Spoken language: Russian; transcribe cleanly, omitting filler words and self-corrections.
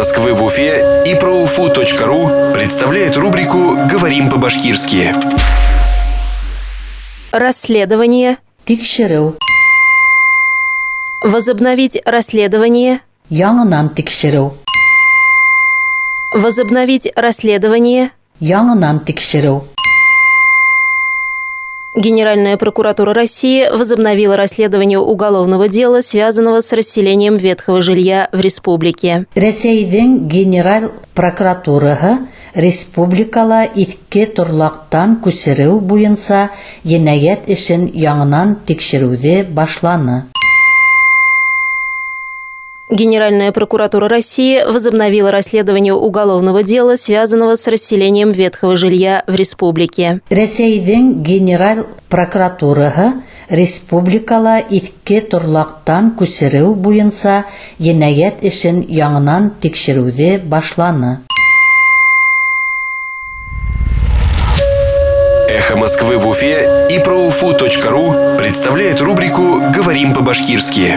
Москвы в Уфе и ProUFU.ru представляет рубрику «Говорим по-башкирски». Расследование. Тикшеру. Возобновить расследование. Яңынан тикшеру. Возобновить расследование. Яңынан тикшеру. Генеральная прокуратура России возобновила расследование уголовного дела, связанного с расселением ветхого жилья в республике. Рәсәйдең генераль прокуратураһы республикала иҫке торлаҡтан күсереү буйынса енәйәт эшен яңынан тикшереүҙе башланы. Генеральная прокуратура России возобновила расследование уголовного дела, связанного с расселением ветхого жилья в республике. Рәсәйдең генераль прокуратураһы республикала иҫке торлаҡтан күсереү буйынса енәйәт эшен яңынан тикшереүҙе башланы. Эхо Москвы в Уфе и ProUFU.ru представляет рубрику «Говорим по-башкирски».